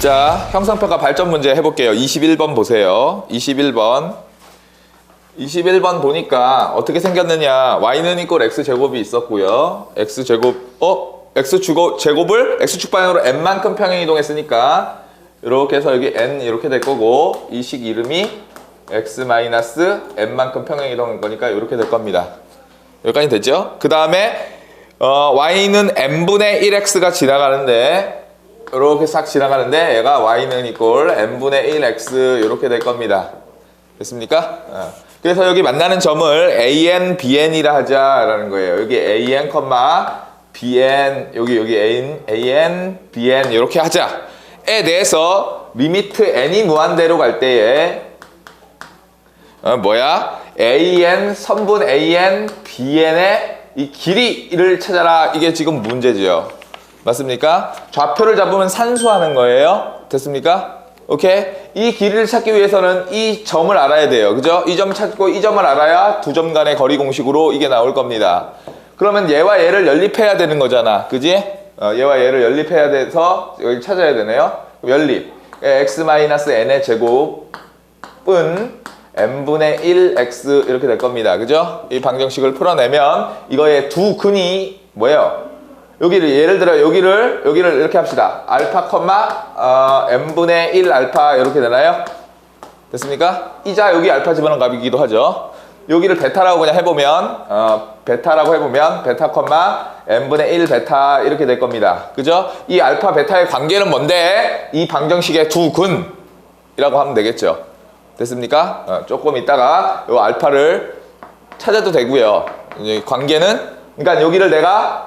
자, 형성평가 발전 문제 해볼게요. 21번 보세요. 21번 보니까 어떻게 생겼느냐. y는 이꼴 x제곱이 있었고요. x제곱, x제곱을 x축 방향으로 n만큼 평행 이동했으니까 이렇게 해서 여기 n 이렇게 될 거고, 이 식 이름이 x-n만큼 평행 이동한 거니까 이렇게 될 겁니다. 여기까지 됐죠? 그 다음에 y는 n분의 1x가 지나가는데, 이렇게 싹 지나가는데 얘가 y는 이꼴 n분의 1x 이렇게 될 겁니다. 됐습니까? 그래서 여기 만나는 점을 an, bn이라 하자라는 거예요. 여기 an, bn, 여기 an, bn 이렇게 하자에 대해서 리미트 n이 무한대로 갈 때에 an, 선분 an, bn의 이 길이를 찾아라. 이게 지금 문제죠. 맞습니까? 좌표를 잡으면 산수하는 거예요. 됐습니까? 오케이? 이 길이를 찾기 위해서는 이 점을 알아야 돼요. 그죠? 이 점 찾고 이 점을 알아야 두 점 간의 거리 공식으로 이게 나올 겁니다. 그러면 얘와 얘를 연립해야 되는 거잖아. 그지? 얘와 얘를 연립해야 돼서 여기 찾아야 되네요. 연립. x-n의 제곱은 n분의 1x 이렇게 될 겁니다. 그죠? 이 방정식을 풀어내면 이거의 두 근이 뭐예요? 여기를 예를 들어 여기를 이렇게 합시다. 알파, n분의 1 알파 이렇게 되나요? 됐습니까? 이자 여기 알파 집어넣은 값이기도 하죠. 여기를 베타라고 그냥 해보면 베타라고 해보면 베타, n분의 1 베타 이렇게 될 겁니다. 그죠? 이 알파 베타의 관계는 뭔데? 이 방정식의 두 근이라고 하면 되겠죠. 됐습니까? 조금 있다가 이 알파를 찾아도 되고요. 이제 관계는, 그러니까 여기를 내가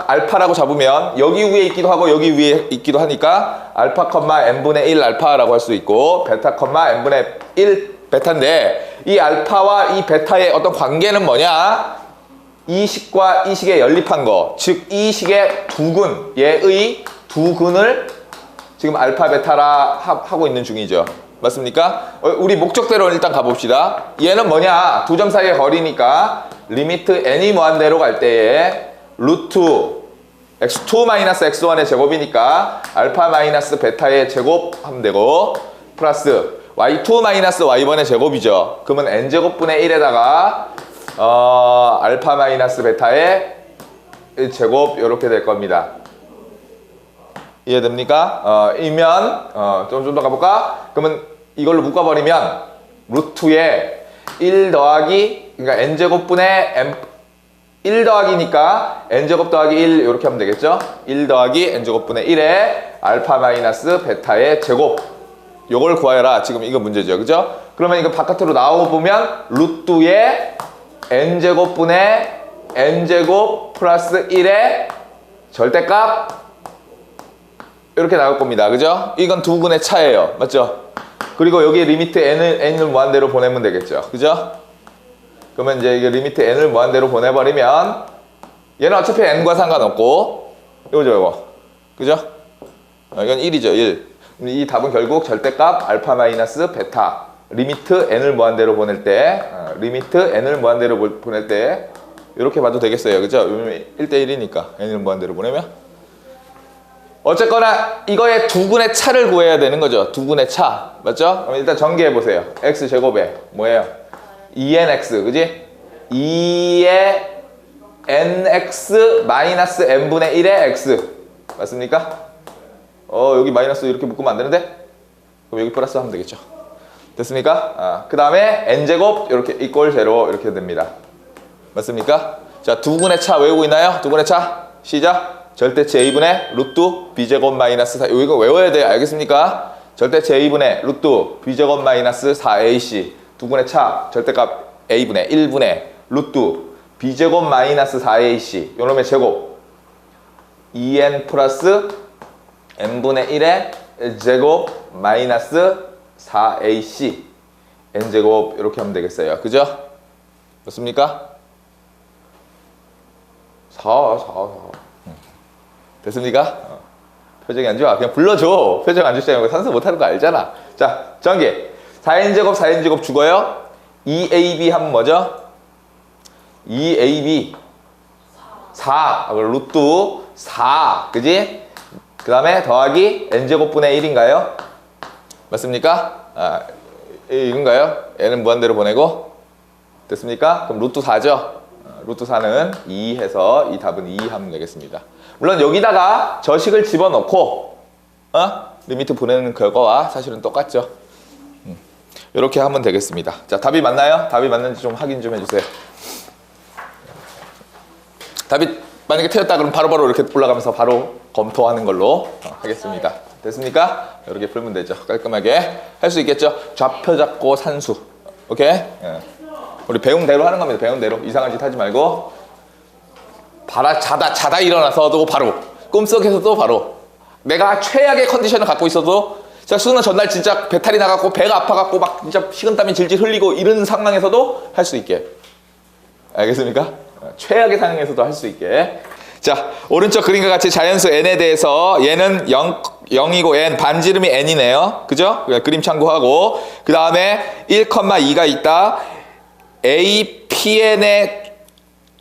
알파라고 잡으면 여기 위에 있기도 하고 여기 위에 있기도 하니까 알파, n분의 1 알파라고 할 수 있고 베타, n분의 1 베타인데, 이 알파와 이 베타의 어떤 관계는 뭐냐? 이 식과 이 식의 연립한 거, 즉 이 식의 두 근, 얘의 두 근을 지금 알파, 베타라 하고 있는 중이죠. 맞습니까? 우리 목적대로 일단 가봅시다. 얘는 뭐냐? 두 점 사이의 거리니까 리미트 n이 무한대로 갈 때에 루트 x2-x1의 제곱이니까 알파 마이너스 베타의 제곱 하면 되고, 플러스 y2-y1의 제곱이죠. 그러면 n제곱분의 1에다가 알파 마이너스 베타의 제곱 이렇게 될 겁니다. 이해됩니까? 이면 좀 더 가볼까? 그러면 이걸로 묶어버리면 루트에 1 더하기, 그러니까 n제곱분의 1 더하기니까 n제곱 더하기 1 이렇게 하면 되겠죠? 1 더하기 n제곱분의 1에 알파 마이너스 베타의 제곱, 요걸 구하여라. 지금 이거 문제죠. 그죠? 그러면 이거 바깥으로 나와보면 루트에 n제곱분의 n제곱 플러스 1의 절대값 이렇게 나올 겁니다. 그죠? 이건 두 근의 차예요. 맞죠? 그리고 여기 리미트 n을 무한대로 보내면 되겠죠. 그죠? 그러면 이제 이게 리미트 n을 무한대로 보내버리면 얘는 어차피 n과 상관없고, 이거죠, 이거. 그죠? 이건 1이죠, 1. 이 답은 결국 절대값 알파 마이너스 베타, 리미트 n을 무한대로 보낼 때, 보낼 때 이렇게 봐도 되겠어요. 그죠? 1대1이니까 n을 무한대로 보내면. 어쨌거나 이거의 두 근의 차를 구해야 되는 거죠. 두 근의 차. 맞죠? 그럼 일단 전개해 보세요. x제곱에 뭐예요? 2nx, 그지? 2의 nx 마이너스 n분의 1의 x. 맞습니까? 여기 마이너스 이렇게 묶으면 안 되는데? 그럼 여기 플러스 하면 되겠죠. 됐습니까? 그 다음에 n제곱 이렇게 이꼴 제로 이렇게 됩니다. 맞습니까? 자, 두 근의 차 외우고 있나요? 두 근의 차. 시작. 절대치 a분의 루트 b제곱 마이너스 4. 이거 외워야 돼요. 알겠습니까? 절대치 a분의 루트 b제곱 마이너스 4ac. 두 근의 차 절대값 a분의 1분의 루트 b제곱 마이너스 4ac. 요놈의 제곱 2n 플러스 n분의 1의 제곱 마이너스 4ac n제곱 이렇게 하면 되겠어요. 그죠? 맞습니까? 4. 됐습니까? 표정이 안 좋아. 그냥 불러줘. 표정 안 좋으면 산수 못하는 거 알잖아. 자, 전개. 4n제곱 죽어요. 2ab 하면 뭐죠? 2ab 4. 루트 4. 그지? 그 다음에 더하기 n제곱분의 1인가요? 맞습니까? 이건가요? n은 무한대로 보내고 됐습니까? 그럼 루트 4죠? 루트 4는 2 해서 이 답은 2 하면 되겠습니다. 물론 여기다가 저식을 집어넣고 리미트 보내는 결과와 사실은 똑같죠. 이렇게 하면 되겠습니다. 자, 답이 맞나요? 답이 맞는지 좀 확인 좀 해주세요. 답이 만약에 틀렸다 그러면 바로바로 이렇게 올라가면서 바로 검토하는 걸로 하겠습니다. 됐습니까? 이렇게 풀면 되죠. 깔끔하게 할 수 있겠죠? 좌표 잡고 산수. 오케이? 우리 배운 대로 하는 겁니다. 배운 대로. 이상한 짓 하지 말고 자다 일어나서도 바로 꿈속에서도 바로 내가 최악의 컨디션을 갖고 있어도 자, 수능 전날 진짜 배탈이 나갖고 배가 아파갖고 막 진짜 식은땀이 질질 흘리고 이런 상황에서도 할 수 있게. 알겠습니까? 최악의 상황에서도 할 수 있게. 자, 오른쪽 그림과 같이 자연수 n에 대해서 얘는 0이고 n 반지름이 n이네요. 그죠? 그림 참고하고 그 다음에 1,2가 있다. APN의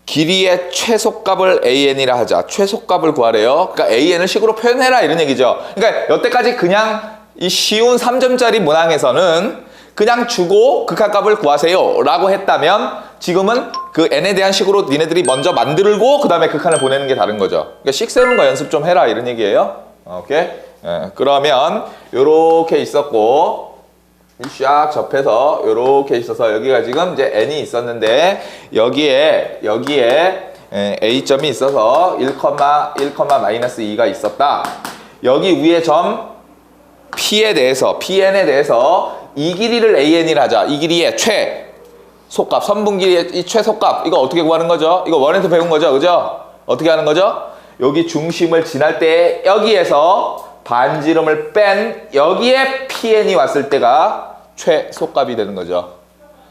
길이의 최소값을 AN이라 하자. 최소값을 구하래요. 그러니까 AN을 식으로 표현해라 이런 얘기죠. 그러니까 여태까지 그냥 이 쉬운 3점짜리 문항에서는 그냥 주고 극한값을 구하세요 라고 했다면 지금은 그 n에 대한 식으로 니네들이 먼저 만들고 그 다음에 극한을 보내는 게 다른 거죠. 그러니까 식 세우는 거 연습 좀 해라 이런 얘기예요. 오케이? 그러면 요렇게 있었고 샥 접해서 요렇게 있어서 여기가 지금 이제 n이 있었는데 여기에 a점이 있어서 1,2가 있었다. 여기 위에 점 pn에 대해서 이 길이를 an이라 하자. 이 길이의 최소값, 선분 길이의 이 최소값 이거 어떻게 구하는 거죠? 이거 원에서 배운 거죠, 그죠? 어떻게 하는 거죠? 여기 중심을 지날 때 여기에서 반지름을 뺀 여기에 pn이 왔을 때가 최소값이 되는 거죠.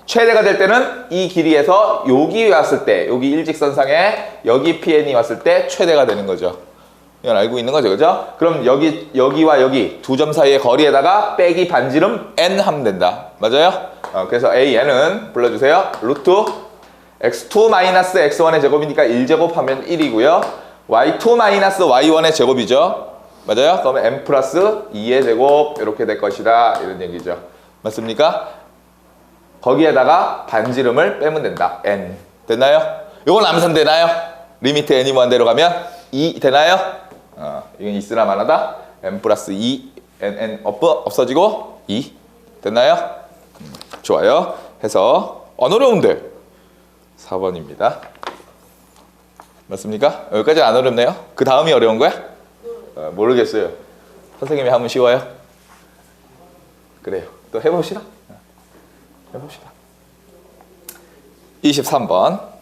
최대가 될 때는 이 길이에서 여기 왔을 때, 여기 일직선상에 여기 pn이 왔을 때 최대가 되는 거죠. 이건 알고 있는 거죠, 그죠? 그럼 여기와 여기 두 점 사이의 거리에다가 빼기 반지름 n 하면 된다. 맞아요? 그래서 an은 불러주세요. 루트 x2-x1의 제곱이니까 1제곱 하면 1이고요. y2-y1의 제곱이죠. 맞아요? 그러면 n 플러스 2의 제곱 이렇게 될 것이다. 이런 얘기죠. 맞습니까? 거기에다가 반지름을 빼면 된다. n. 됐나요? 이건 암산 되나요? 리미트 n이 무한대로 가면 2 되나요? 이건 있으나 마나다. n 플러스 2 n 없어지고 2 됐나요? 좋아요. 해서 안 어려운데 4번입니다. 맞습니까? 여기까지 안 어렵네요. 그 다음이 어려운 거야? 모르겠어요. 선생님이 하면 쉬워요? 그래요. 또 해봅시다. 해봅시다. 23번.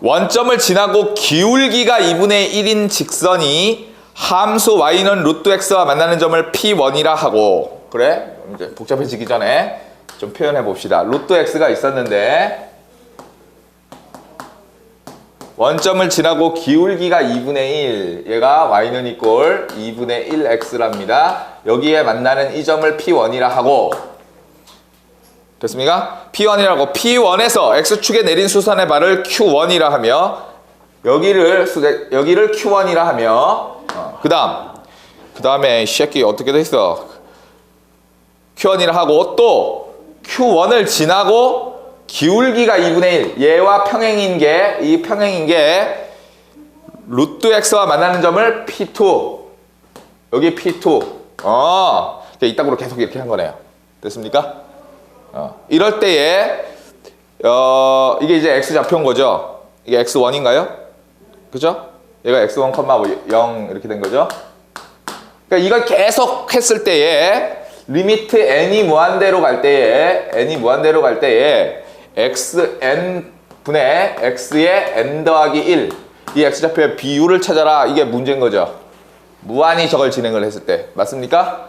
원점을 지나고 기울기가 2분의 1인 직선이 함수 y는 루트 x와 만나는 점을 p1이라 하고 그래? 이제 복잡해지기 전에 좀 표현해 봅시다. 루트 x가 있었는데 원점을 지나고 기울기가 2분의 1 얘가 y는 이꼴 2분의 1x랍니다. 여기에 만나는 이 점을 p1이라 하고 됐습니까? P1이라고 P1에서 X축에 내린 수선의 발을 Q1이라 하며 여기를 Q1이라 하며 그 다음에 이 새끼 어떻게 돼 있어? Q1이라 하고 또 Q1을 지나고 기울기가 2분의 1 얘와 평행인 게 루트 X와 만나는 점을 P2 여기 P2 이따구로 계속 이렇게 한 거네요. 됐습니까? 이럴 때에 이게 이제 x 좌표인 거죠. 이게 x1인가요? 그죠? 얘가 x1, 0 이렇게 된 거죠. 그러니까 이걸 계속 했을 때에 리미트 n이 무한대로 갈 때에 xn 분의 x의 n 더하기 1 이 x좌표의 비율을 찾아라. 이게 문제인 거죠. 무한히 저걸 진행을 했을 때 맞습니까?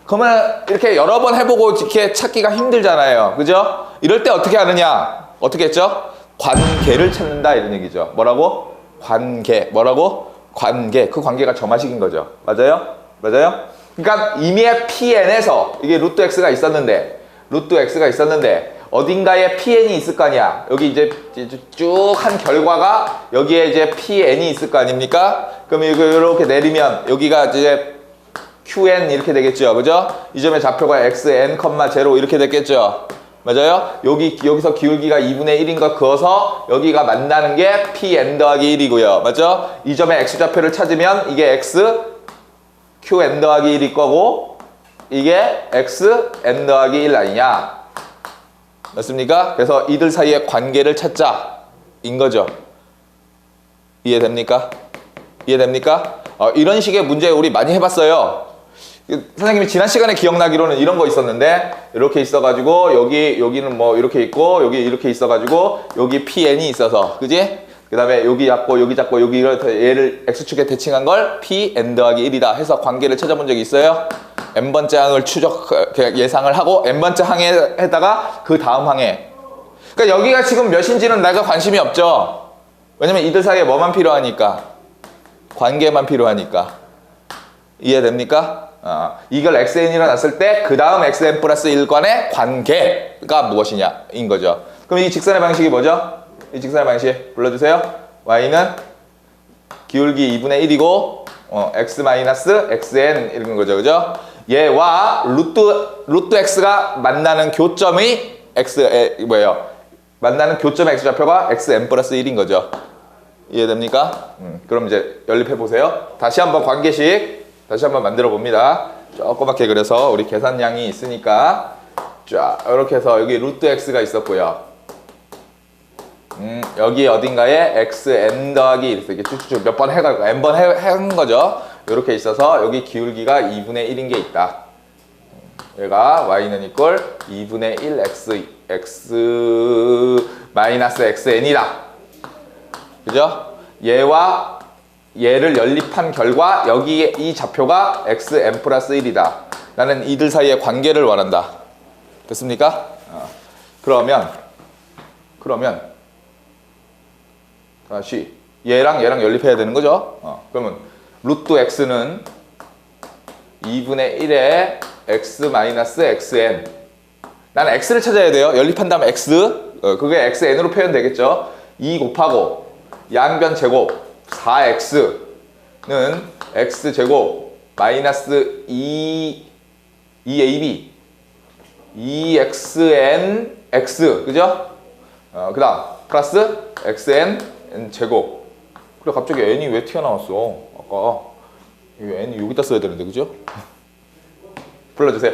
그러면 이렇게 여러 번 해보고 이렇게 찾기가 힘들잖아요. 그죠? 이럴 때 어떻게 하느냐? 어떻게 했죠? 관계를 찾는다 이런 얘기죠. 뭐라고? 관계. 그 관계가 점화식인 거죠. 맞아요? 그러니까 이미의 PN에서 이게 루트 X가 있었는데 어딘가에 PN이 있을 거 아니야. 여기 이제 쭉 한 결과가 여기에 이제 PN이 있을 거 아닙니까? 그럼 이거 이렇게 내리면 여기가 이제 QN 이렇게 되겠죠. 그죠? 이 점의 좌표가 XN, 0 이렇게 됐겠죠. 맞아요? 여기서 기울기가 2분의 1인 거 그어서 여기가 만나는 게 PN 더하기 1이고요. 맞죠? 이 점의 X좌표를 찾으면 이게 X, QN 더하기 1일 거고 이게 XN 더하기 1 아니냐. 맞습니까? 그래서 이들 사이의 관계를 찾자 인 거죠. 이해됩니까? 이해됩니까? 이런 식의 문제 우리 많이 해봤어요. 선생님이 지난 시간에 기억나기로는 이런 거 있었는데 이렇게 있어가지고 여기는 뭐 이렇게 있고 여기 이렇게 있어가지고 여기 PN이 있어서 그지? 그 다음에 여기 잡고 얘를 X축에 대칭한 걸 PN 더하기 1이다 해서 관계를 찾아본 적이 있어요? n번째 항을 예상을 하고 n번째 항에다가 그 다음 항에 그러니까 여기가 지금 몇인지는 내가 관심이 없죠. 왜냐면 이들 사이에 뭐만 필요하니까 관계만 필요하니까. 이해됩니까? 이걸 xn이라 놨을 때 그 다음 xn 플러스 1간의 관계가 무엇이냐 인 거죠. 그럼 이 직선의 방식이 뭐죠? 이 직선의 방식 불러주세요. y는 기울기 2분의 1이고 x 마이너스 xn 이런 거죠. 그죠? 얘와 루트 x가 만나는 교점의 만나는 교점의 x좌표가 xn 플러스 1인 거죠. 이해됩니까? 그럼 이제 연립해 보세요. 다시 한번 관계식 다시 한번 만들어 봅니다. 조그맣게 그려서 우리 계산량이 있으니까 자 이렇게 해서 여기 루트 x가 있었고요. 여기 어딘가에 xn 더하기 이렇게 쭉쭉 몇 번 해가지고 n번 한 거죠. 이렇게 있어서 여기 기울기가 2분의 1인 게 있다. 얘가 y는 이꼴 2분의 1 x 마이너스 xn이다. 그죠? 얘와 얘를 연립한 결과 여기에 이 좌표가 xn 플러스 1이다. 나는 이들 사이의 관계를 원한다. 됐습니까? 그러면 다시 얘랑 연립해야 되는 거죠. 그러면 루트 x는 2분의 1의 x 마이너스 xn. 나는 x를 찾아야 돼요. 연립한 다음에 x. 그게 xn으로 표현되겠죠. 2 곱하고 양변 제곱 4x는 x제곱 마이너스 2ab 2xn x. 그죠? 그 다음 플러스 xn 제곱. 그래 갑자기 n이 왜 튀어나왔어? 아까 n이 여기다 써야 되는데 그죠? 불러주세요.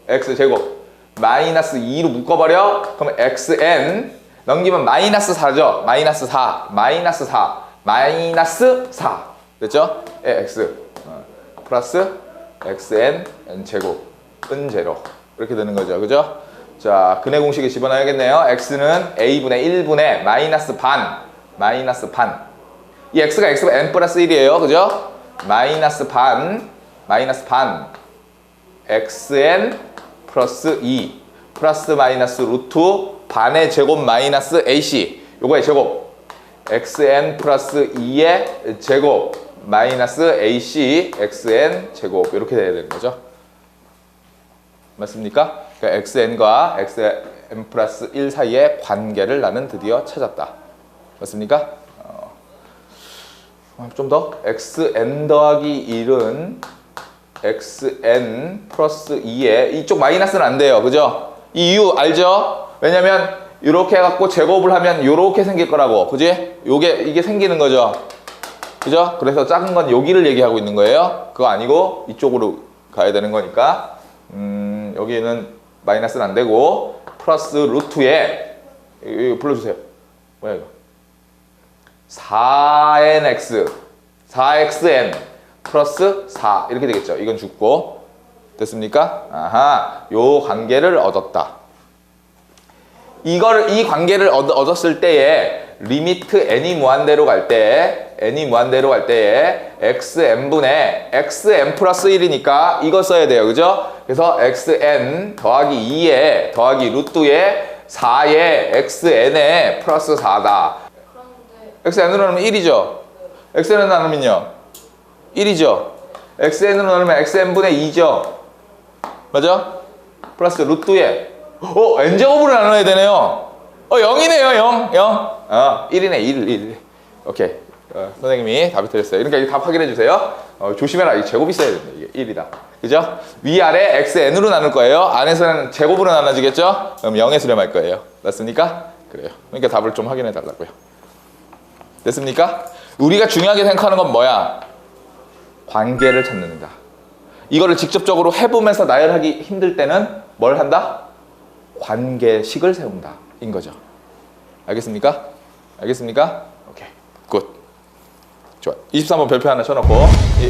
x제곱 마이너스 2로 묶어버려. 그럼 xn 넘기면 마이너스 4죠. 마이너스 4 됐죠? x 플러스 xn 제곱 제로 이렇게 되는 거죠. 그죠? 자, 근해 공식에 집어넣어야겠네요. x는 a분의 1분의 마이너스 반. 이 x가 n 플러스 1이에요. 그죠? 마이너스 반 xn 플러스 2 플러스 마이너스 루트 반의 제곱 마이너스 ac 요거의 제곱 xn 플러스 2의 제곱 마이너스 ac xn 제곱 이렇게 돼야 되는 거죠. 맞습니까? 그러니까 xn과 xn 플러스 1 사이의 관계를 나는 드디어 찾았다. 맞습니까? 좀 더 xn 더하기 1은 xn 플러스 2에 이쪽 마이너스는 안 돼요. 그죠? 이 이유 알죠? 왜냐면 이렇게 해갖고 제곱을 하면 이렇게 생길 거라고. 그지? 이게 생기는 거죠. 그죠? 그래서 작은 건 여기를 얘기하고 있는 거예요. 그거 아니고 이쪽으로 가야 되는 거니까 여기는 마이너스는 안 되고 플러스 루트에 이거 불러주세요. 뭐야 이거? 4xn 플러스 4 이렇게 되겠죠. 이건 죽고 됐습니까? 아하, 요 관계를 얻었다. 이 관계를 얻었을 때에 리미트 n이 무한대로 갈 때에 xn분의 xn 플러스 1이니까 이거 써야 돼요. 그죠? 그래서 xn 더하기 2에 더하기 루트에 4에 xn에 플러스 4다. xn으로 나누면 1이죠. xn으로 나누면요 1이죠. xn으로 나누면 xn분의 2죠. 맞아? 플러스 루트에 n제곱으로 나눠야 되네요. 0이네요, 0. 1이네, 1. 오케이. 선생님이 답을 드렸어요. 그러니까 이거 답 확인해 주세요. 조심해라. 이 제곱 있어야 된다. 이게 1이다. 그죠? 위아래 xn으로 나눌 거예요. 안에서는 제곱으로 나눠지겠죠? 그럼 0에 수렴할 거예요. 맞습니까? 그래요. 그러니까 답을 좀 확인해 달라고요. 됐습니까? 우리가 중요하게 생각하는 건 뭐야? 관계를 찾는다. 이거를 직접적으로 해보면서 나열하기 힘들 때는 뭘 한다? 관계식을 세운다. 인 거죠. 알겠습니까? 알겠습니까? 오케이. 굿. 좋아. 23번 별표 하나 쳐놓고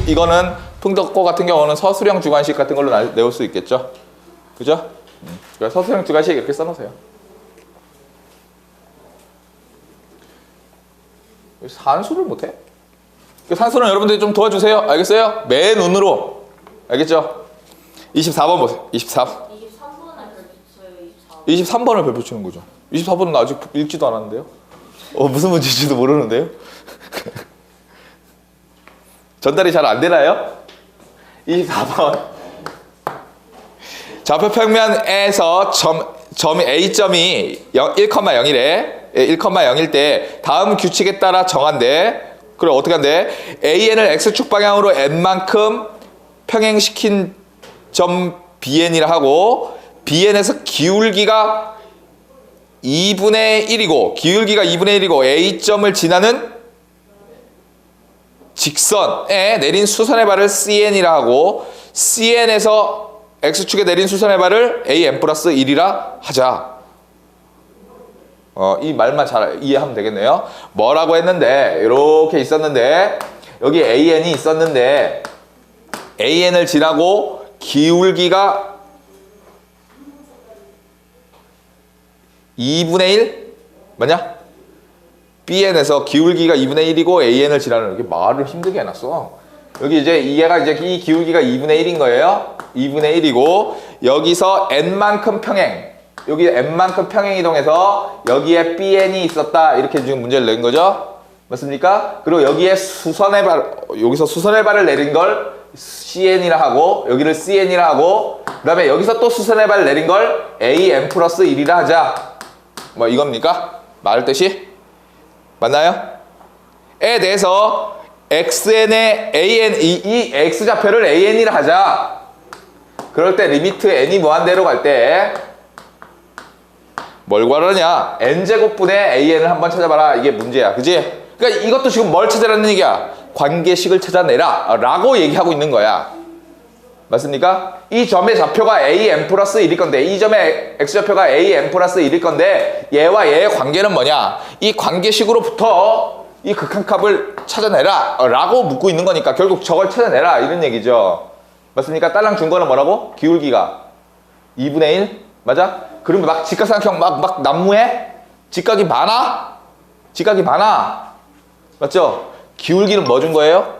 이거는 풍덕고 같은 경우는 서술형 주관식 같은 걸로 내올 수 있겠죠? 그죠? 그러니까 서술형 주관식 이렇게 써놓으세요. 산수를 못해? 산수는 여러분들이 좀 도와주세요. 알겠어요? 맨눈으로. 알겠죠? 24번 보세요. 23번을 별표 치는 거죠. 24번은 아직 읽지도 않았는데요. 무슨 문제인지도 모르는데요. 전달이 잘 안 되나요? 24번. 좌표 평면에서 점 A점이 1,0이래. 1,0일 때 다음 규칙에 따라 정한대. 그럼 어떻게 한대? AN을 X축 방향으로 N만큼 평행시킨 점 BN이라 하고 BN에서 기울기가 2분의 1이고 A점을 지나는 직선에 내린 수선의 발을 CN이라 하고 CN에서 X축에 내린 수선의 발을 AN 플러스 1이라 하자. 이 말만 잘 이해하면 되겠네요. 뭐라고 했는데 이렇게 있었는데 여기 AN이 있었는데 AN을 지나고 기울기가 2분의 1? 맞냐? BN에서 기울기가 2분의 1이고 AN을 지나는 이렇게 말을 힘들게 해놨어. 여기 이제 얘가 이제 이 기울기가 2분의 1인 거예요. 2분의 1이고 여기서 N만큼 평행. 여기 N만큼 평행 이동해서 여기에 BN이 있었다. 이렇게 지금 문제를 낸 거죠. 맞습니까? 그리고 여기에 여기서 수선의 발을 내린 걸 CN이라 하고 여기를 CN이라 하고 그 다음에 여기서 또 수선의 발을 내린 걸 AN 플러스 1이라 하자. 뭐 이겁니까? 말 뜻이? 맞나요? 에 대해서 xn의 an 이 x좌표를 an이라 하자. 그럴 때 리미트 n이 무한대로 갈 때 뭘 구하느냐? n제곱분의 an을 한번 찾아봐라. 이게 문제야. 그지? 그러니까 이것도 지금 뭘 찾아라는 얘기야? 관계식을 찾아내라 라고 얘기하고 있는 거야. 맞습니까? 이 점의 좌표가 an 플러스 1일 건데 이 점의 x좌표가 an 플러스 1일 건데 얘와 얘의 관계는 뭐냐? 이 관계식으로부터 이 극한값을 찾아내라 라고 묻고 있는 거니까 결국 저걸 찾아내라 이런 얘기죠. 맞습니까? 딸랑 준 거는 뭐라고? 기울기가 2분의 1? 맞아? 그러면 막 직각삼각형 막 난무해? 직각이 많아? 직각이 많아? 맞죠? 기울기는 뭐 준 거예요?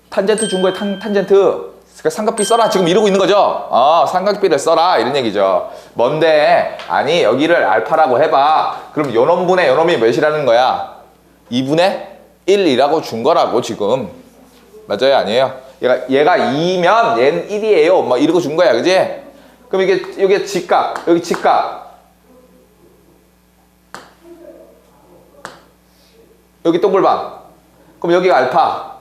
탄젠트 준 거예요. 탄젠트. 그러니까 삼각비 써라 지금 이러고 있는 거죠. 삼각비를 써라 이런 얘기죠. 뭔데? 아니 여기를 알파라고 해봐. 그럼 요 놈분의 요 놈이 몇이라는 거야? 2분의 1이라고 준 거라고 지금. 맞아요? 아니에요? 얘가 2면 얘는 1이에요. 막 이러고 준 거야. 그지? 그럼 이게 직각. 여기 직각. 여기 동글방. 그럼 여기가 알파.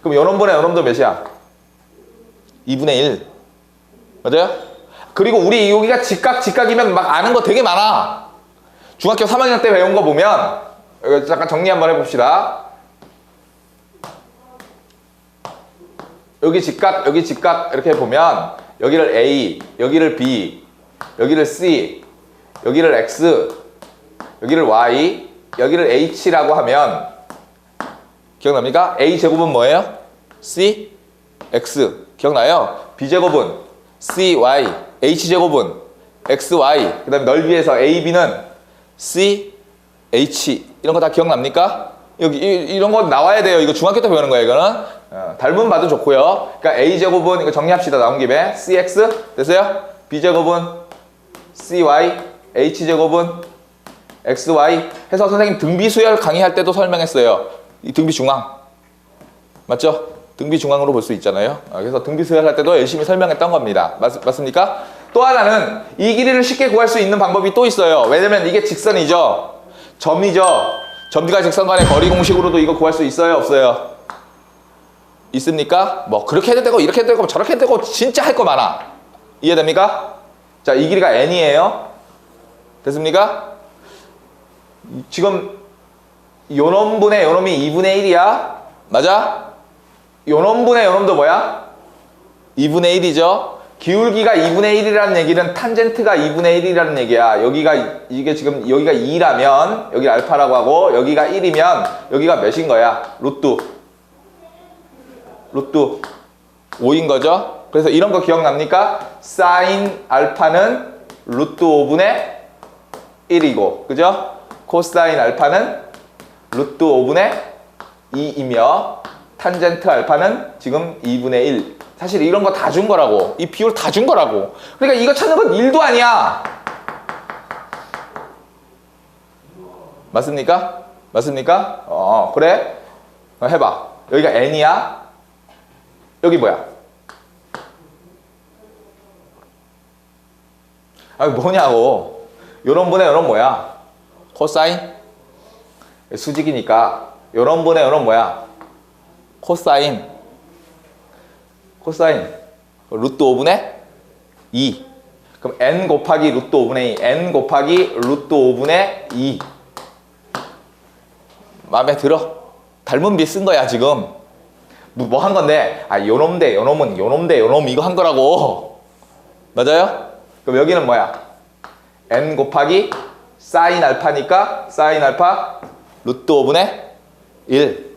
그럼 요 놈분의 요 놈도 몇이야? 2분의 1. 맞아요? 그리고 우리 여기가 직각이면 막 아는 거 되게 많아. 중학교 3학년 때 배운 거 보면 잠깐 정리 한번 해봅시다. 여기 직각 이렇게 보면 여기를 A, 여기를 B, 여기를 C, 여기를 X, 여기를 Y, 여기를 H라고 하면 기억납니까? A제곱은 뭐예요? C, X. 기억나요? B제곱은 C, Y, H제곱은 X, Y. 그 다음에 넓이에서 A, B는 C, H. 이런 거 다 기억납니까? 여기 이런 거 나와야 돼요. 이거 중학교 때 배우는 거예요, 이거는. 닮은 바도 좋고요. 그러니까 A제곱은 이거 정리합시다. 나온 김에 CX 됐어요? B제곱은 CY, H제곱은 XY 해서 선생님 등비수열 강의할 때도 설명했어요. 이 등비중앙 맞죠? 등비중앙으로 볼 수 있잖아요. 그래서 등비수열 할 때도 열심히 설명했던 겁니다. 맞습니까? 또 하나는 이 길이를 쉽게 구할 수 있는 방법이 또 있어요. 왜냐면 이게 직선이죠. 점이죠. 점과 직선 간의 거리 공식으로도 이거 구할 수 있어요, 없어요? 있습니까? 뭐 그렇게 해도 되고 이렇게 해도 되고 저렇게 해도 되고 진짜 할 거 많아. 이해됩니까? 자, 이 길이가 n이에요. 됐습니까? 지금 요놈분의 요놈이 2분의 1이야. 맞아? 요놈분의 요놈도 뭐야? 2분의 1이죠. 기울기가 2분의 1이라는 얘기는 탄젠트가 2분의 1이라는 얘기야. 이게 지금 여기가 2라면 여기 알파라고 하고 여기가 1이면 여기가 몇인 거야? 루트 5인 거죠. 그래서 이런 거 기억납니까? 사인 알파는 루트 5분의 1이고, 그죠? 코사인 알파는 루트 5분의 2이며 탄젠트 알파는 지금 2분의 1. 사실 이런 거 다 준 거라고. 이 비율 다 준 거라고. 그러니까 이거 찾는 건 1도 아니야. 맞습니까? 맞습니까? 그래? 해봐. 여기가 n이야. 여기 뭐야? 뭐냐고. 요런 분의 요런 뭐야? 코사인? 수직이니까 요런 분의 요런 뭐야? 코사인 루트 5분의 2. 그럼 n 곱하기 루트 5분의 2 n 곱하기 루트 5분의 2. 마음에 들어? 닮은 비 쓴 거야 지금. 뭐 한 건데, 요놈 대 요놈은 요놈 대 요놈 이거 한 거라고. 맞아요? 그럼 여기는 뭐야? n 곱하기 사인 알파니까 사인 알파 루트 5분의 1.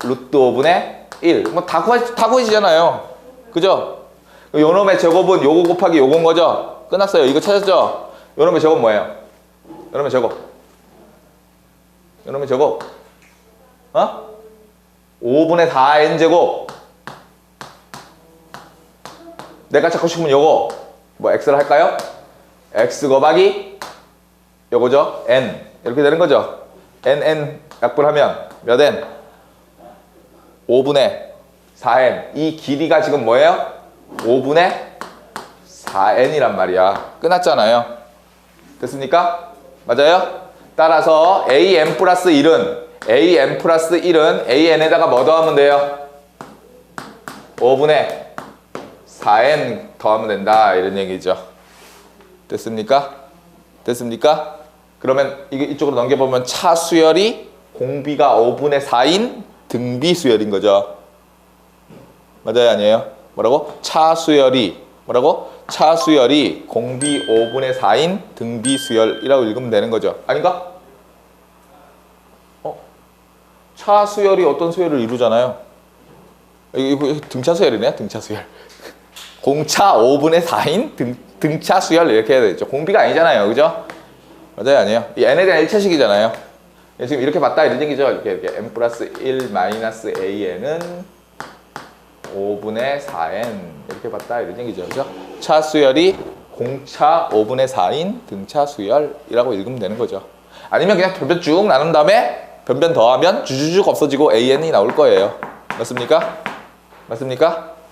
루트 5분의 1. 뭐 다 구해지잖아요. 그죠? 요놈의 제곱은 요거 곱하기 요건 거죠? 끝났어요. 이거 찾았죠? 요놈의 제곱 뭐예요? 요놈의 제곱. 5분의 4n 제곱. 내가 찾고 싶으면 요거 뭐 x를 할까요? x 곱하기 요거죠? n. 이렇게 되는 거죠? n 약분하면 몇 n? 5분의 4n. 이 길이가 지금 뭐예요? 5분의 4n이란 말이야. 끝났잖아요. 됐습니까? 맞아요? 따라서 an 플러스 1은 an에다가 뭐 더하면 돼요? 5분의 4n 더하면 된다. 이런 얘기죠. 됐습니까? 그러면 이쪽으로 넘겨보면 차수열이 공비가 5분의 4인 등비수열인 거죠. 맞아요? 아니에요? 뭐라고? 차수열이 공비 5분의 4인 등비수열이라고 읽으면 되는 거죠. 아닌가? 차수열이 어떤 수열을 이루잖아요. 이거 등차수열이네. 등차수열. 공차 5분의 4인 등차수열 이렇게 해야 되죠. 공비가 아니잖아요. 그죠? 맞아요? 아니에요? 이 n에 대한 1차식이잖아요. 지금 이렇게 봤다 이런 얘기죠. 이렇게 n 플러스 1 마이너스 an은 5분의 4n 이렇게 봤다 이런 얘기죠. 그죠? 차수열이 공차 5분의 4인 등차수열이라고 읽으면 되는 거죠. 아니면 그냥 변변 쭉 나눈 다음에 변변 더하면 주주죽 없어지고 an이 나올 거예요. 맞습니까?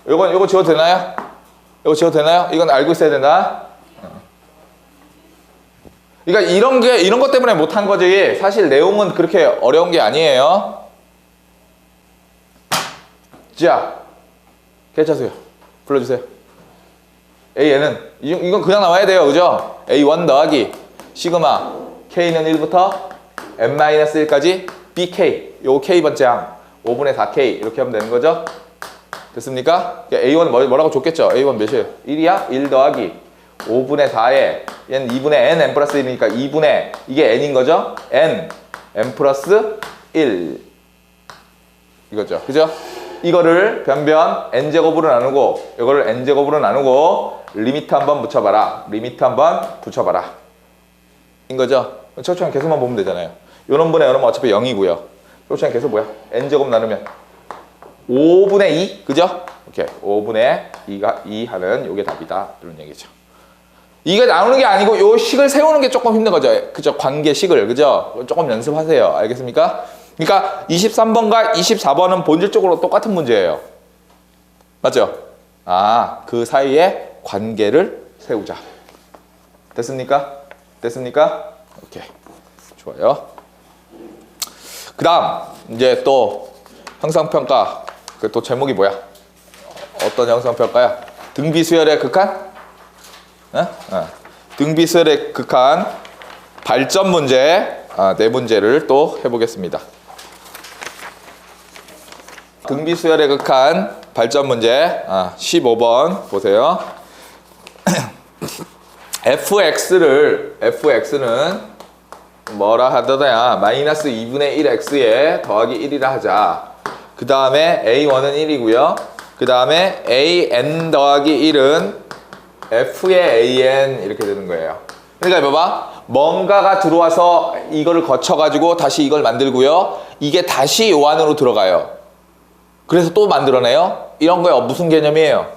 요거 지워도 되나요? 이건 알고 있어야 된다. 그러니까 이런 것 때문에 못한 거지. 사실 내용은 그렇게 어려운 게 아니에요. 자, 개차수요. 불러주세요. AN은 이건 그냥 나와야 돼요. 그죠? A1 더하기 시그마 K는 1부터 n-1까지 BK. 요거 K번째 항 5분의 4K 이렇게 하면 되는 거죠. 됐습니까? A1 뭐라고 줬겠죠? A1 몇이에요? 1이야? 1 더하기 5분의 4에 얘는 2분의 n 플러스 1이니까 2분의 이게 n인 거죠? n 플러스 1 이거죠. 그죠? 이거를 변변 n제곱으로 나누고 이거를 n제곱으로 나누고 리미트 한번 붙여봐라. 인 거죠? 초차항 계수만 보면 되잖아요. 요런 분의 요런 분 어차피 0이고요. 초차항 계수 뭐야? n제곱 나누면 5분의 2? 그죠? 오케이. 5분의 2 하는 요게 답이다. 이런 얘기죠. 이게 나오는 게 아니고 요 식을 세우는 게 조금 힘든 거죠. 그죠? 관계식을. 그죠? 조금 연습하세요. 알겠습니까? 그러니까 23번과 24번은 본질적으로 똑같은 문제예요. 맞죠? 그 사이에 관계를 세우자. 됐습니까? 됐습니까? 오케이. 좋아요. 그 다음, 이제 또 형상평가. 그 또 제목이 뭐야? 어떤 형상평가야? 등비수열의 극한? 등비수열의 극한 발전 문제, 네 문제를 또 해보겠습니다. 등비수열의 극한 발전 문제 15번 보세요. fx는 뭐라 하더냐, 마이너스 2분의 1x에 더하기 1이라 하자. 그 다음에 a1은 1이고요. 그 다음에 an 더하기 1은 f의 an 이렇게 되는 거예요. 그러니까 봐봐, 뭔가가 들어와서 이거를 거쳐가지고 다시 이걸 만들고요. 이게 다시 요 안으로 들어가요. 그래서 또 만들어내요. 이런 거에 무슨 개념이에요?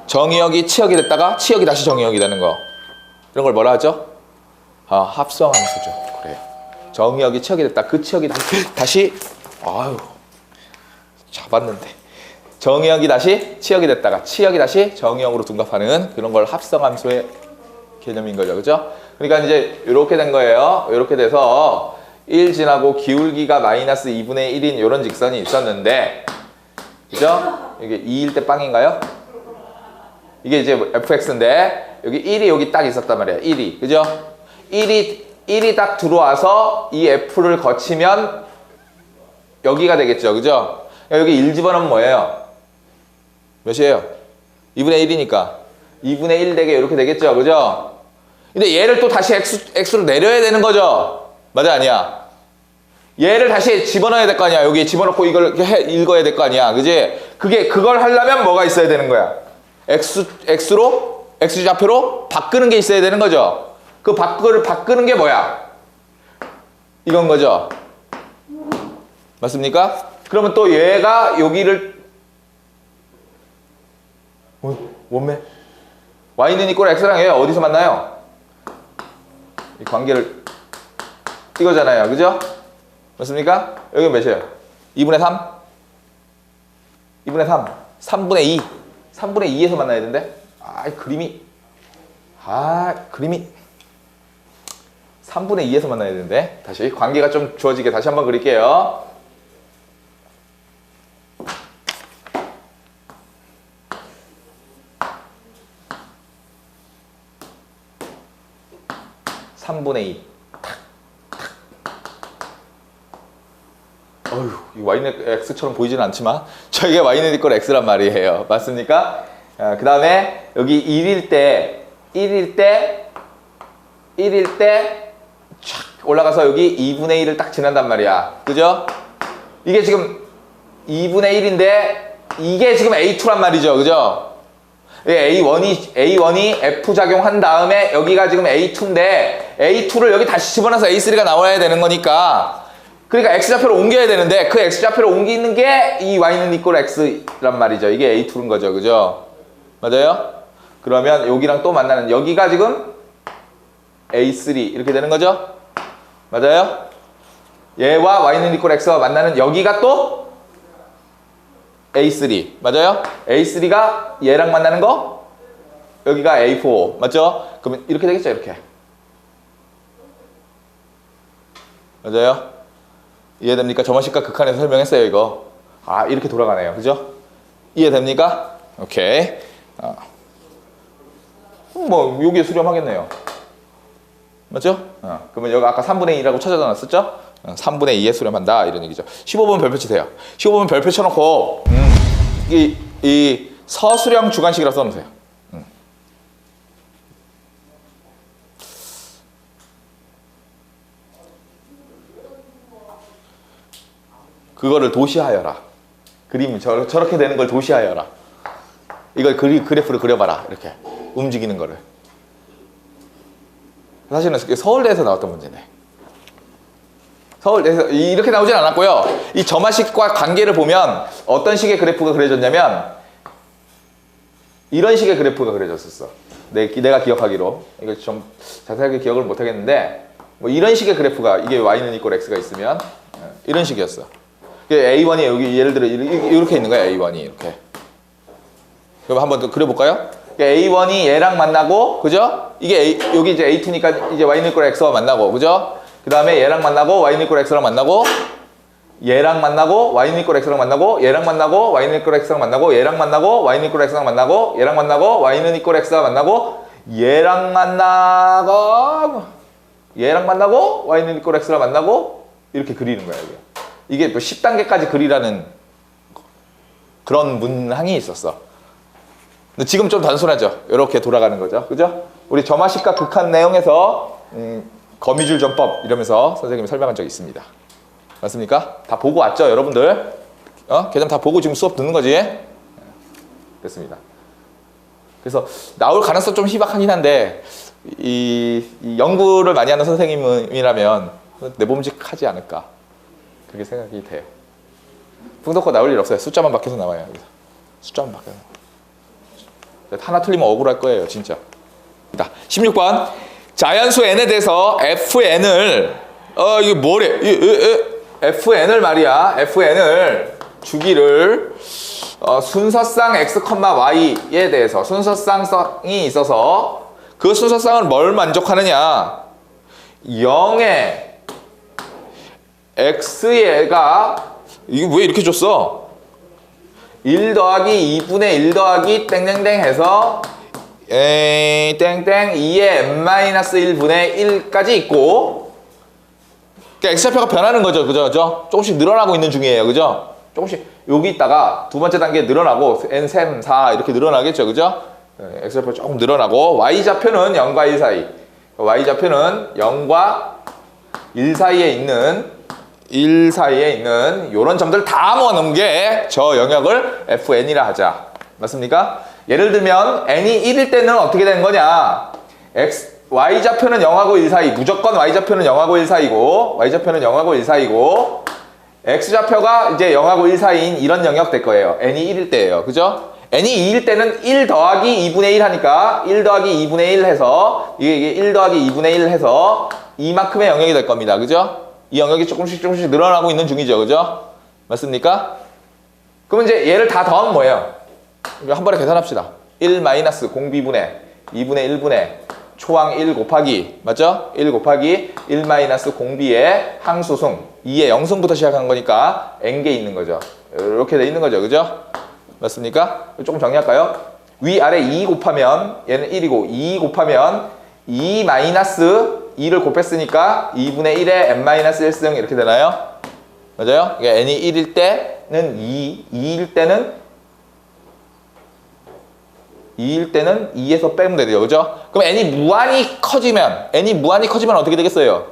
정의역이 치역이 됐다가 치역이 다시 정의역이 되는 거. 이런 걸 뭐라 하죠? 합성함수죠. 그래요. 정의역이 치역이 됐다. 그 치역이 다시 아유 잡았는데 정의역이 다시 치역이 됐다가 치역이 다시 정의역으로 둔갑하는 그런 걸 합성함수의 개념인 거죠. 그죠? 그러니까 이제 이렇게 된 거예요. 이렇게 돼서 1 지나고 기울기가 마이너스 2분의 1인 이런 직선이 있었는데, 그죠? 이게 2일 때 빵인가요? 이게 이제 fx인데 여기 1이 여기 딱 있었단 말이에요. 1이. 그죠? 1이 딱 들어와서 이 f를 거치면 여기가 되겠죠. 그죠? 여기 1 집어넣으면 뭐예요? 몇이에요? 2분의 1이니까 2분의 1 되게 이렇게 되겠죠. 그죠? 근데 얘를 또 다시 x로 내려야 되는 거죠. 맞아, 아니야? 얘를 다시 집어넣어야 될 거 아니야. 여기 집어넣고 이걸 읽어야 될 거 아니야. 그지? 그걸 하려면 뭐가 있어야 되는 거야? x좌표로 바꾸는 게 있어야 되는 거죠. 그 바꾸는 게 뭐야? 이건 거죠. 맞습니까? 그러면 또 얘가 여기를 원매 y는 이꼴 x랑 얘 어디서 만나요? 이 관계를 이거잖아요. 그죠? 맞습니까? 여기 몇이에요? 2분의 3? 2분의 3 3분의 2 3분의 2에서 만나야 되는데 그림이 3분의 2에서 만나야 되는데 다시 관계가 좀 주어지게 다시 한번 그릴게요. (3분의 2) 어휴, 이 y는 x처럼 보이지는 않지만 저게 y는 이꼴 x란 말이에요. 맞습니까? 그 다음에 여기 1일 때 쫙 올라가서 여기 2분의 1을 딱 지난단 말이야. 그죠? 이게 지금 2분의 1인데 이게 지금 A2란 말이죠. 그죠? A1이 F 작용한 다음에 여기가 지금 A2인데 A2를 여기 다시 집어넣어서 A3가 나와야 되는 거니까, 그러니까 X좌표로 옮겨야 되는데 그 X좌표로 옮기는 게 이 Y는 이꼴 X란 말이죠. 이게 A2인 거죠. 그죠? 맞아요? 그러면 여기랑 또 만나는 여기가 지금 A3 이렇게 되는 거죠? 맞아요? 얘와 Y는 이꼴 X와 만나는 여기가 또 A3 맞아요? A3가 얘랑 만나는 거 여기가 A4 맞죠? 그러면 이렇게 되겠죠? 이렇게 맞아요? 이해됩니까? 점화식과 극한에서 설명했어요. 이거 이렇게 돌아가네요. 그죠? 이해됩니까? 오케이. 뭐 여기에 수렴하겠네요. 맞죠? 그러면 여기 아까 3분의 2라고 찾아다 놨었죠? 3분의 2에 수렴한다 이런 얘기죠. 15번 별표 치세요. 15번 별표 쳐놓고 이 서수령 주관식이라고 써놓으세요. 그거를 도시하여라. 그림 저렇게 되는 걸 도시하여라. 이걸 그래프를 그려봐라. 이렇게 움직이는 거를. 사실은 서울대에서 나왔던 문제네. 서울대에서 이렇게 나오진 않았고요. 이 점화식과 관계를 보면 어떤 식의 그래프가 그려졌냐면 이런 식의 그래프가 그려졌었어. 내가 기억하기로. 이거 좀 자세하게 기억을 못 하겠는데 뭐 이런 식의 그래프가 이게 y는 이꼴 x가 있으면 이런 식이었어. A1이 여기 예를 들어 이렇게 있는 거야. A1이 이렇게. 그럼 한번 더 그려볼까요? A1이 얘랑 만나고, 그죠? 이게 여기 이제 A2니까 이제 Y는 이꼴 X와 만나고, 그죠? 그 다음에 얘랑 만나고, Y는 이꼴 X랑 만나고, 얘랑 만나고, Y는 이꼴 X랑 만나고, 얘랑 만나고, Y는 이꼴 X랑 만나고, 얘랑 만나고, Y는 이꼴 X랑 만나고, 얘랑 만나고, Y는 이꼴 X가 만나고, 얘랑 만나고, 얘랑 만나고, Y는 이꼴 X랑 만나고, 이렇게 그리는 거예요, 이게 또 10단계까지 그리라는 그런 문항이 있었어. 근데 지금 좀 단순하죠. 이렇게 돌아가는 거죠. 그죠? 우리 점화식과 극한 내용에서 거미줄 전법 이러면서 선생님이 설명한 적이 있습니다. 맞습니까? 다 보고 왔죠, 여러분들? 계정 다 보고 지금 수업 듣는 거지? 됐습니다. 그래서 나올 가능성 좀 희박하긴 한데 이 연구를 많이 하는 선생님이라면 내봄직하지 않을까 그렇게 생각이 돼요. 풍덕호 나올 일 없어요. 숫자만 바뀌어서 나와요. 여기서. 숫자만 바뀌어서. 하나 틀리면 억울할 거예요, 진짜. 16번. 자연수 n에 대해서 fn을 이게 뭐래? fn을 말이야. fn을 주기를 순서상 x, y에 대해서 순서상이 있어서 그 순서상을 뭘 만족하느냐? 0의 x가 이게 왜 이렇게 줬어? 1 더하기 2분의 1 더하기 땡땡땡 해서 땡땡 2의 n-1분의 1까지 있고 그러니까 x좌표가 변하는 거죠. 그죠? 조금씩 늘어나고 있는 중이에요. 그죠? 조금씩 여기 있다가 두 번째 단계에 늘어나고 n, 3, 4 이렇게 늘어나겠죠. 그죠? x좌표 조금 늘어나고 y좌표는 0과 1 사이 y좌표는 0과 1 사이에 있는 이런 점들 다 모아놓은 게 저 영역을 fn이라 하자. 맞습니까? 예를 들면 n이 1일 때는 어떻게 되는 거냐? y좌표는 0하고 1 사이, 무조건 y좌표는 0하고 1 사이고 y좌표는 0하고 1 사이고 x좌표가 이제 0하고 1 사이인 이런 영역 될 거예요. n이 1일 때예요. 그죠? n이 2일 때는 1 더하기 2분의 1 하니까 1 더하기 2분의 1 해서 이게 1 더하기 2분의 1 해서 이만큼의 영역이 될 겁니다. 그죠? 이 영역이 조금씩 늘어나고 있는 중이죠. 그죠? 맞습니까? 그럼 이제 얘를 다 더하면 뭐예요? 한 번에 계산합시다. 1 마이너스 공비분의 2분의 1분의 초항 1 곱하기 맞죠? 1 곱하기 1 마이너스 공비의 항수승 2의 영승부터 시작한 거니까 n개 있는 거죠. 이렇게 돼 있는 거죠. 그죠? 맞습니까? 조금 정리할까요? 위아래 2 곱하면 얘는 1이고 2 곱하면 2 마이너스 2를 곱했으니까 2분의 1에 n-1승 이렇게 되나요? 맞아요? 그러니까 n이 1일 때는 2일 때는 2에서 빼면 돼요. 그죠? 그럼 n이 무한히 커지면 어떻게 되겠어요?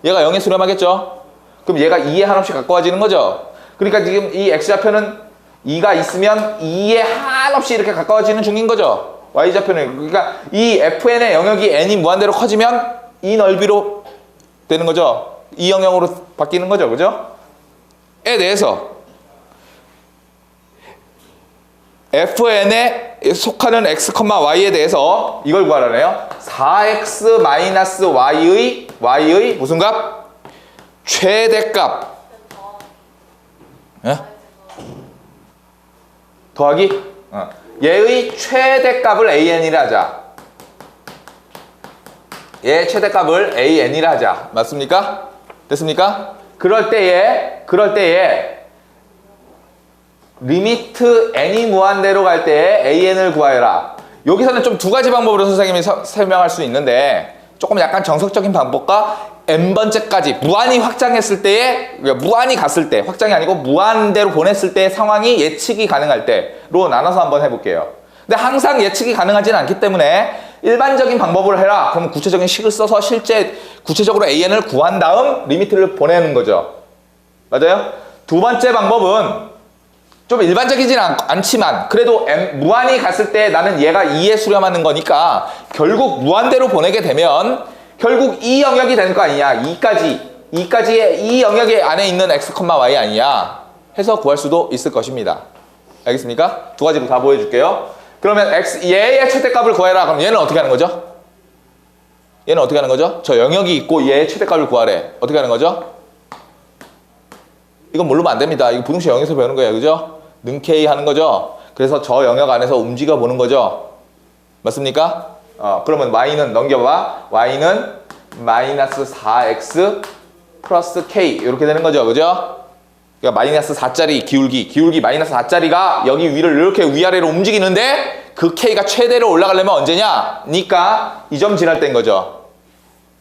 얘가 0에 수렴하겠죠? 그럼 얘가 2에 한없이 가까워지는 거죠? 그러니까 지금 이 x좌표는 2가 있으면 2에 한없이 이렇게 가까워지는 중인 거죠? y좌표는. 그러니까 이 fn의 영역이 n이 무한대로 커지면 이 넓이로 되는 거죠? 이 영역으로 바뀌는 거죠? 그죠? 에 대해서 fn에 속하는 x, y에 대해서 이걸 구하라네요. 4x-y의 무슨 값? 최대값. 예? 더하기? 얘의 최대값을 an이라 하자. 얘의 최대값을 an이라 하자. 맞습니까? 됐습니까? 그럴 때에 리미트 n이 무한대로 갈 때 an을 구하여라. 여기서는 좀 두 가지 방법으로 선생님이 설명할 수 있는데 조금 약간 정석적인 방법과 n번째까지 무한히 확장했을 때에 무한히 갔을 때 확장이 아니고 무한대로 보냈을 때의 상황이 예측이 가능할 때로 나눠서 한번 해볼게요. 근데 항상 예측이 가능하지는 않기 때문에 일반적인 방법을 해라. 그럼 구체적인 식을 써서 실제 구체적으로 an을 구한 다음 리미트를 보내는 거죠. 맞아요? 두 번째 방법은 좀 일반적이진 않지만 그래도 무한히 갔을 때 나는 얘가 2에 수렴하는 거니까 결국 무한대로 보내게 되면 결국 이 영역이 되는 거 아니냐. 2까지의 이 영역의 안에 있는 x, y 아니냐 해서 구할 수도 있을 것입니다. 알겠습니까? 두 가지로 다 보여줄게요. 그러면 얘의 최대값을 구해라. 그럼 얘는 어떻게 하는 거죠? 저 영역이 있고 얘의 최대값을 구하래. 어떻게 하는 거죠? 이건 모르면 안 됩니다. 이거 부등식 0에서 배우는 거예요. 그죠? 능 K 하는 거죠? 그래서 저 영역 안에서 움직여 보는 거죠. 맞습니까? 그러면 y는 넘겨봐. y는 마이너스 4x 플러스 k 이렇게 되는 거죠. 그죠? 그러니까 마이너스 4짜리 기울기 마이너스 4짜리가 여기 위를 이렇게 위아래로 움직이는데 그 k가 최대로 올라가려면 언제냐? 니까 이 점 지날 때인 거죠.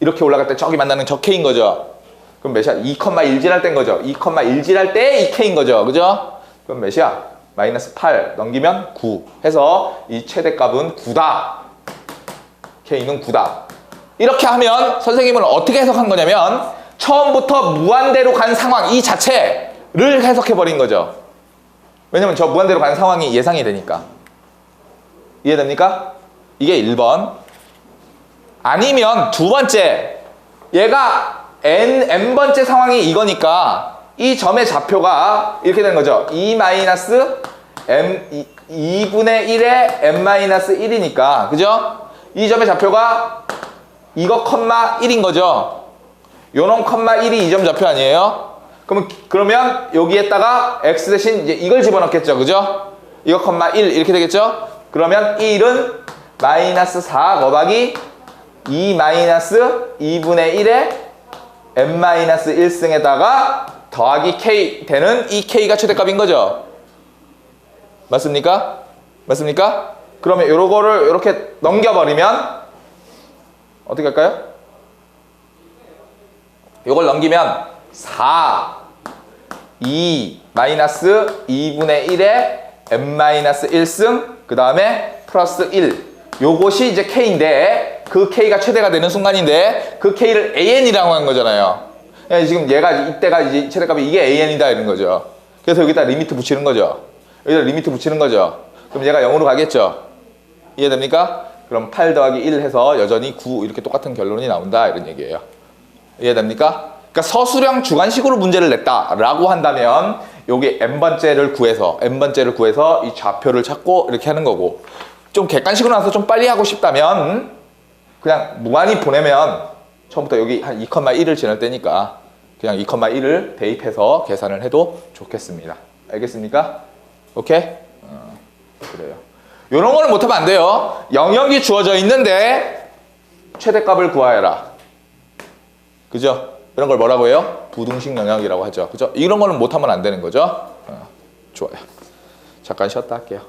이렇게 올라갈 때 저기 만나는 저 k인 거죠. 그럼 몇이야? 2,1 지날 때인 거죠. 2,1 지날 때 이 k인 거죠. 그죠? 그럼 몇이야? 마이너스 8 넘기면 9 해서 이 최대값은 9다. k는 9다. 이렇게 하면 선생님은 어떻게 해석한 거냐면 처음부터 무한대로 간 상황 이 자체를 해석해 버린 거죠. 왜냐면 저 무한대로 간 상황이 예상이 되니까. 이해됩니까? 이게 1번. 아니면 두 번째, 얘가 n번째 상황이 이거니까 이 점의 좌표가 이렇게 되는 거죠. 2분의 1의 n-1이니까 그죠? 이 점의 좌표가 이거 컴마 1인 거죠. 요놈 컴마 1이 이 점 좌표 아니에요? 그러면 여기에다가 x 대신 이제 이걸 집어넣겠죠. 그죠? 이거 컴마 1 이렇게 되겠죠? 그러면 1은 마이너스 4 곱하기 2 마이너스 2분의 1의 n-1승에다가 더하기 k 되는 이 k가 최대값인 거죠. 맞습니까? 맞습니까? 그러면 요거를 이렇게 넘겨버리면 어떻게 할까요? 요걸 넘기면 4 2 마이너스 2분의 1의 n-1승 그 다음에 플러스 1 요것이 이제 k인데 그 k가 최대가 되는 순간인데 그 k를 an이라고 한 거잖아요. 지금 얘가 이때가 이제 최대값이 이게 an이다 이런 거죠. 그래서 여기다 리미트 붙이는 거죠. 여기다 리미트 붙이는 거죠. 그럼 얘가 0으로 가겠죠. 이해됩니까? 그럼 8 더하기 1 해서 여전히 9 이렇게 똑같은 결론이 나온다 이런 얘기예요. 이해됩니까? 그러니까 서술형 주관식으로 문제를 냈다라고 한다면 여기 n번째를 구해서 이 좌표를 찾고 이렇게 하는 거고, 좀 객관식으로 나와서 좀 빨리 하고 싶다면 그냥 무한히 보내면 처음부터 여기 한 2,1을 지날 때니까 그냥 2,1을 대입해서 계산을 해도 좋겠습니다. 알겠습니까? 오케이? 그래요. 이런 거는 못하면 안 돼요. 영역이 주어져 있는데 최대값을 구하여라. 그죠? 이런 걸 뭐라고 해요? 부등식 영역이라고 하죠. 그죠? 이런 거는 못하면 안 되는 거죠. 좋아요. 잠깐 쉬었다 할게요.